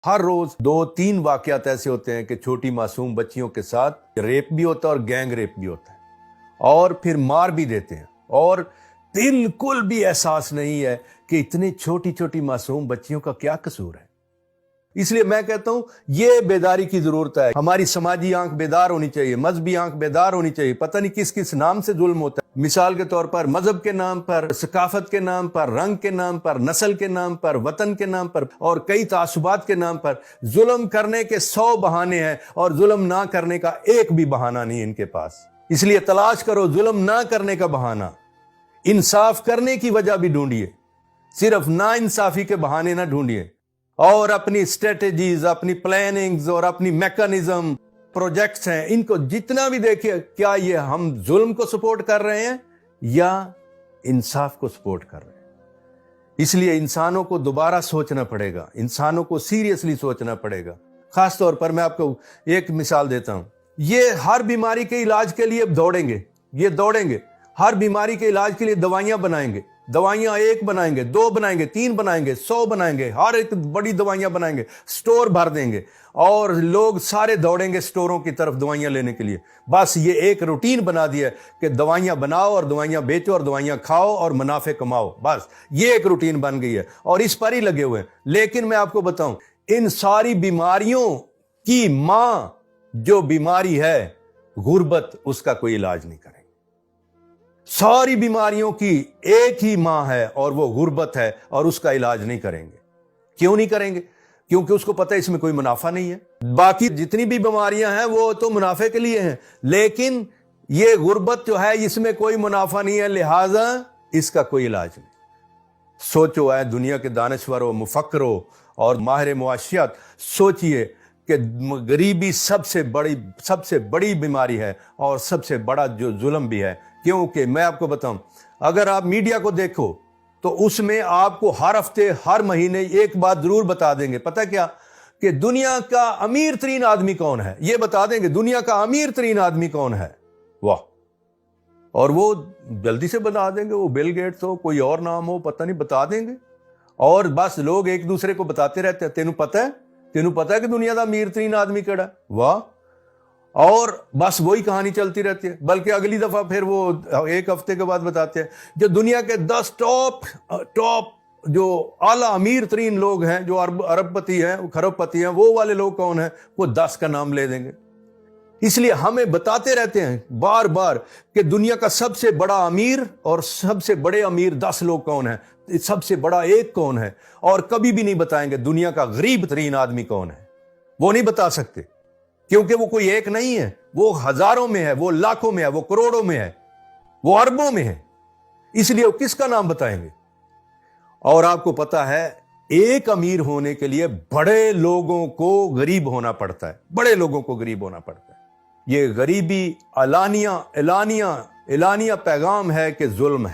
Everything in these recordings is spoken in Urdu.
ہر روز 2-3 واقعات ایسے ہوتے ہیں کہ چھوٹی معصوم بچیوں کے ساتھ ریپ بھی ہوتا ہے اور گینگ ریپ بھی ہوتا ہے اور پھر مار بھی دیتے ہیں، اور بالکل بھی احساس نہیں ہے کہ اتنی چھوٹی چھوٹی معصوم بچیوں کا کیا قصور ہے۔ اس لیے میں کہتا ہوں یہ بیداری کی ضرورت ہے، ہماری سماجی آنکھ بیدار ہونی چاہیے، مذہبی آنکھ بیدار ہونی چاہیے۔ پتہ نہیں کس کس نام سے ظلم ہوتا ہے، مثال کے طور پر مذہب کے نام پر، ثقافت کے نام پر، رنگ کے نام پر، نسل کے نام پر، وطن کے نام پر اور کئی تعصبات کے نام پر ظلم کرنے کے 100 بہانے ہیں اور ظلم نہ کرنے کا ایک بھی بہانہ نہیں ان کے پاس۔ اس لیے تلاش کرو ظلم نہ کرنے کا بہانہ، انصاف کرنے کی وجہ بھی ڈھونڈیے، صرف نا انصافی کے بہانے نہ ڈھونڈیے، اور اپنی اسٹریٹجیز، اپنی پلاننگز اور اپنی میکانزم پروجیکٹس ہیں، ان کو جتنا بھی دیکھیں کیا یہ ہم ظلم کو سپورٹ کر رہے ہیں یا انصاف کو سپورٹ کر رہے ہیں۔ اس لیے انسانوں کو دوبارہ سوچنا پڑے گا، انسانوں کو سیریسلی سوچنا پڑے گا۔ خاص طور پر میں آپ کو ایک مثال دیتا ہوں، یہ ہر بیماری کے علاج کے لیے دوڑیں گے، یہ دوڑیں گے، ہر بیماری کے علاج کے لیے دوائیاں بنائیں گے، دوائیاں 1 بنائیں گے، 2 بنائیں گے، 3 بنائیں گے، 100 بنائیں گے، ہر ایک بڑی دوائیاں بنائیں گے، سٹور بھر دیں گے اور لوگ سارے دوڑیں گے سٹوروں کی طرف دوائیاں لینے کے لیے۔ بس یہ ایک روٹین بنا دیا ہے کہ دوائیاں بناؤ اور دوائیاں بیچو اور دوائیاں کھاؤ اور منافع کماؤ، بس یہ ایک روٹین بن گئی ہے اور اس پر ہی لگے ہوئے ہیں۔ لیکن میں آپ کو بتاؤں، ان ساری بیماریوں کی ماں جو بیماری ہے غربت، اس کا کوئی علاج نہیں کرے۔ ساری بیماریوں کی ایک ہی ماں ہے اور وہ غربت ہے، اور اس کا علاج نہیں کریں گے۔ کیوں نہیں کریں گے؟ کیونکہ اس کو پتہ ہے اس میں کوئی منافع نہیں ہے۔ باقی جتنی بھی بیماریاں ہیں وہ تو منافع کے لیے ہیں، لیکن یہ غربت جو ہے اس میں کوئی منافع نہیں ہے، لہذا اس کا کوئی علاج نہیں۔ سوچو اے دنیا کے دانشوروں، مفکروں اور ماہر معاشیات، سوچئے کہ غریبی سب سے بڑی بیماری ہے اور سب سے بڑا جو ظلم بھی ہے۔ کیونکہ میں آپ کو بتاؤں، اگر آپ میڈیا کو دیکھو تو اس میں آپ کو ہر ہفتے، ہر مہینے ایک بات ضرور بتا دیں گے، پتہ کیا؟ کہ دنیا کا امیر ترین آدمی کون ہے، یہ بتا دیں گے دنیا کا امیر ترین آدمی کون ہے۔ واہ! اور وہ جلدی سے بتا دیں گے، وہ بل گیٹس ہو، کوئی اور نام ہو، پتہ نہیں، بتا دیں گے۔ اور بس لوگ ایک دوسرے کو بتاتے رہتے ہیں، تینوں پتہ ہے کہ دنیا کا امیر ترین آدمی کیڑا ہے؟ واہ! اور بس وہی کہانی چلتی رہتی ہے، بلکہ اگلی دفعہ پھر وہ ایک ہفتے کے بعد بتاتے ہیں جو دنیا کے 10 ٹاپ جو اعلیٰ امیر ترین لوگ ہیں، جو ارب پتی ہیں، کھرب پتی ہیں، وہ والے لوگ کون ہیں، وہ 10 کا نام لے دیں گے۔ اس لیے ہمیں بتاتے رہتے ہیں بار بار کہ دنیا کا سب سے بڑا امیر اور سب سے بڑے امیر 10 لوگ کون ہیں، سب سے بڑا ایک کون ہے، اور کبھی بھی نہیں بتائیں گے دنیا کا غریب ترین آدمی کون ہے۔ وہ نہیں بتا سکتے، کیونکہ وہ کوئی ایک نہیں ہے، وہ ہزاروں میں ہے، وہ لاکھوں میں ہے، وہ کروڑوں میں ہے، وہ اربوں میں ہے۔ اس لیے وہ کس کا نام بتائیں گے؟ اور آپ کو پتا ہے ایک امیر ہونے کے لیے بڑے لوگوں کو غریب ہونا پڑتا ہے، بڑے لوگوں کو غریب ہونا پڑتا ہے۔ یہ غریبی اعلانیہ پیغام ہے کہ ظلم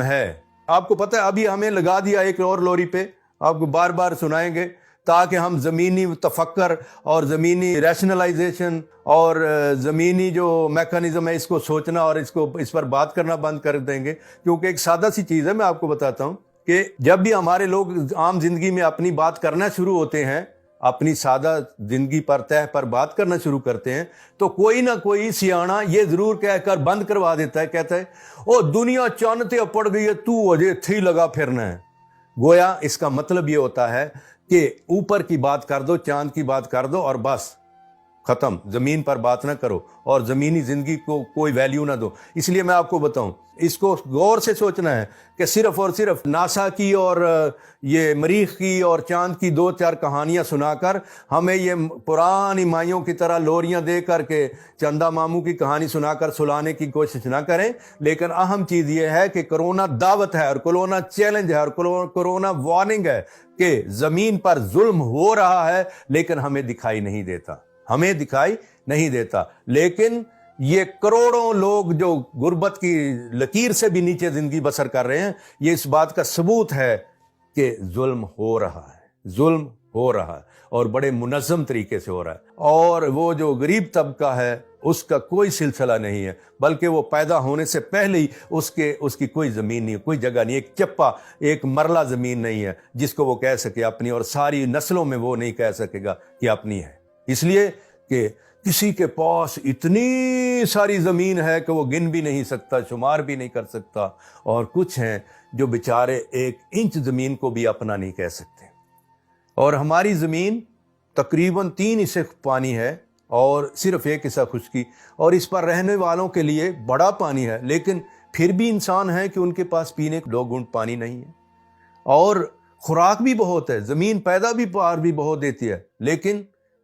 ہے۔ آپ کو پتا ہے ابھی ہمیں لگا دیا ایک اور لوری پہ، آپ کو بار بار سنائیں گے تاکہ ہم زمینی تفکر اور زمینی ریشنلائزیشن اور زمینی جو میکانزم ہے اس کو سوچنا اور اس پر بات کرنا بند کر دیں گے، کیونکہ ایک سادہ سی چیز ہے، میں آپ کو بتاتا ہوں کہ جب بھی ہمارے لوگ عام زندگی میں اپنی بات کرنا شروع ہوتے ہیں، اپنی سادہ زندگی پر تہ پر بات کرنا شروع کرتے ہیں، تو کوئی نہ کوئی سیانا یہ ضرور کہہ کر بند کروا دیتا ہے، کہتا ہے او دنیا چاند تے پڑ گئی ہے، تو اجے تھی لگا پھرنا ہے۔ گویا اس کا مطلب یہ ہوتا ہے کہ اوپر کی بات کر دو، چاند کی بات کر دو اور بس ختم، زمین پر بات نہ کرو اور زمینی زندگی کو کوئی ویلیو نہ دو۔ اس لیے میں آپ کو بتاؤں، اس کو غور سے سوچنا ہے کہ صرف اور صرف ناسا کی اور یہ مریخ کی اور چاند کی 2-4 کہانیاں سنا کر ہمیں یہ پرانی مائیوں کی طرح لوریاں دے کر کے چندہ ماموں کی کہانی سنا کر سلانے کی کوشش نہ کریں، لیکن اہم چیز یہ ہے کہ کرونا دعوت ہے اور کرونا چیلنج ہے اور کرونا وارننگ ہے کہ زمین پر ظلم ہو رہا ہے، لیکن ہمیں دکھائی نہیں دیتا۔ لیکن یہ کروڑوں لوگ جو غربت کی لکیر سے بھی نیچے زندگی بسر کر رہے ہیں، یہ اس بات کا ثبوت ہے کہ ظلم ہو رہا ہے اور بڑے منظم طریقے سے ہو رہا ہے۔ اور وہ جو غریب طبقہ ہے اس کا کوئی سلسلہ نہیں ہے، بلکہ وہ پیدا ہونے سے پہلے ہی اس کی کوئی زمین نہیں ہے، کوئی جگہ نہیں، ایک چپا، ایک مرلہ زمین نہیں ہے جس کو وہ کہہ سکے اپنی، اور ساری نسلوں میں وہ نہیں کہہ سکے گا کہ اپنی ہے، اس لیے کہ کسی کے پاس اتنی ساری زمین ہے کہ وہ گن بھی نہیں سکتا، شمار بھی نہیں کر سکتا، اور کچھ ہیں جو بیچارے 1 انچ زمین کو بھی اپنا نہیں کہہ سکتے۔ اور ہماری زمین تقریباً 3 حصے پانی ہے اور صرف 1 حصہ خشکی، اور اس پر رہنے والوں کے لیے بڑا پانی ہے، لیکن پھر بھی انسان ہے کہ ان کے پاس پینے کو 2 گھونٹ پانی نہیں ہے، اور خوراک بھی بہت ہے، زمین پیدا بھی پار بھی بہت دیتی ہے، لیکن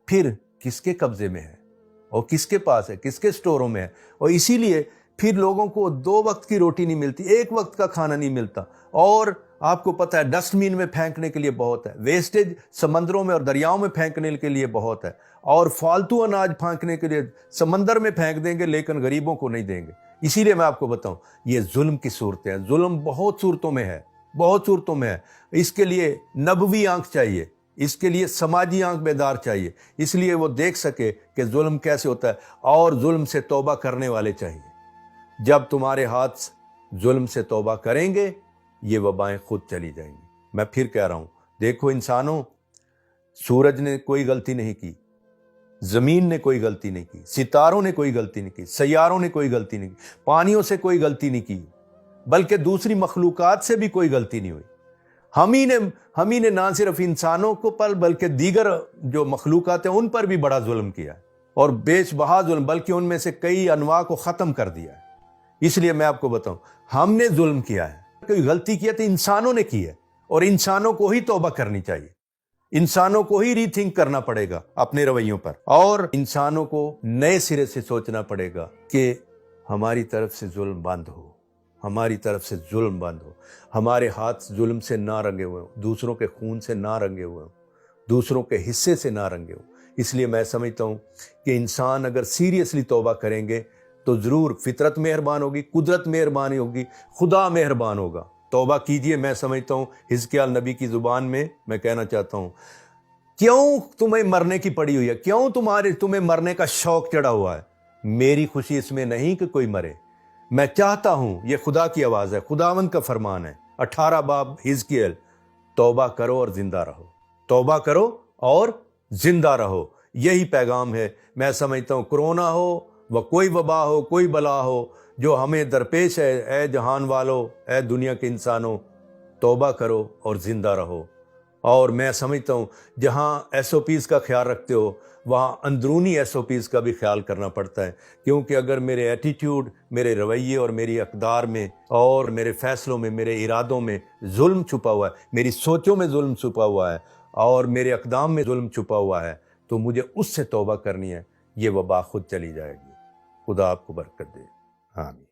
پھر کس کے قبضے میں ہے اور کس کے پاس ہے، کس کے سٹوروں میں ہے؟ اور اسی لیے پھر لوگوں کو 2 وقت کی روٹی نہیں ملتی، 1 وقت کا کھانا نہیں ملتا، اور آپ کو پتہ ہے ڈسٹ بین میں پھینکنے کے لیے بہت ہے، ویسٹیج سمندروں میں اور دریاؤں میں پھینکنے کے لیے بہت ہے، اور فالتو اناج پھینکنے کے لیے سمندر میں پھینک دیں گے لیکن غریبوں کو نہیں دیں گے۔ اسی لیے میں آپ کو بتاؤں، یہ ظلم کی صورتیں ہیں، ظلم بہت صورتوں میں ہے، بہت صورتوں میں ہے، اس کے لیے نبوی آنکھ چاہیے، اس کے لیے سماجی آنکھ بیدار چاہیے، اس لیے وہ دیکھ سکے کہ ظلم کیسے ہوتا ہے، اور ظلم سے توبہ کرنے والے چاہیے۔ جب تمہارے ہاتھ ظلم سے توبہ کریں گے، یہ وبائیں خود چلی جائیں گی۔ میں پھر کہہ رہا ہوں، دیکھو انسانوں، سورج نے کوئی غلطی نہیں کی، زمین نے کوئی غلطی نہیں کی، ستاروں نے کوئی غلطی نہیں کی، سیاروں نے کوئی غلطی نہیں کی، پانیوں سے کوئی غلطی نہیں کی، بلکہ دوسری مخلوقات سے بھی کوئی غلطی نہیں ہوئی۔ ہم ہی نے نہ صرف انسانوں کو پر بلکہ دیگر جو مخلوقات ہیں ان پر بھی بڑا ظلم کیا ہے، اور بیش بہا ظلم، بلکہ ان میں سے کئی انواع کو ختم کر دیا ہے۔ اس لیے میں آپ کو بتاؤں، ہم نے ظلم کیا ہے، کوئی غلطی کیا تو انسانوں نے کی ہے، اور انسانوں کو ہی توبہ کرنی چاہیے، انسانوں کو ہی ری تھنک کرنا پڑے گا اپنے رویوں پر، اور انسانوں کو نئے سرے سے سوچنا پڑے گا کہ ہماری طرف سے ظلم بند ہو، ہماری طرف سے ظلم بند ہو، ہمارے ہاتھ ظلم سے نہ رنگے ہوئے ہوں، دوسروں کے خون سے نہ رنگے ہوئے ہوں، دوسروں کے حصے سے نہ رنگے ہوں۔ اس لیے میں سمجھتا ہوں کہ انسان اگر سیریسلی توبہ کریں گے تو ضرور فطرت مہربان ہوگی، قدرت مہربانی ہوگی، خدا مہربان ہوگا۔ توبہ کیجئے۔ میں سمجھتا ہوں حزقیال نبی کی زبان میں کہنا چاہتا ہوں، کیوں تمہیں مرنے کی پڑی ہوئی ہے، کیوں تمہیں مرنے کا شوق چڑھا ہوا ہے؟ میری خوشی اس میں نہیں کہ کوئی مرے، میں چاہتا ہوں، یہ خدا کی آواز ہے، خداوند کا فرمان ہے، 18 باب حزقیال، توبہ کرو اور زندہ رہو، توبہ کرو اور زندہ رہو، یہی پیغام ہے۔ میں سمجھتا ہوں کرونا ہو و کوئی وبا ہو، کوئی بلا ہو جو ہمیں درپیش ہے، اے جہان والو، اے دنیا کے انسانوں، توبہ کرو اور زندہ رہو۔ اور میں سمجھتا ہوں جہاں ایس او پیز کا خیال رکھتے ہو وہاں اندرونی ایس او پیز کا بھی خیال کرنا پڑتا ہے، کیونکہ اگر میرے ایٹیٹیوڈ، میرے رویے اور میری اقدار میں اور میرے فیصلوں میں، میرے ارادوں میں ظلم چھپا ہوا ہے، میری سوچوں میں ظلم چھپا ہوا ہے، اور میرے اقدام میں ظلم چھپا ہوا ہے، تو مجھے اس سے توبہ کرنی ہے، یہ وبا خود چلی جائے گی۔ خدا آپ کو برکت دے، آمین۔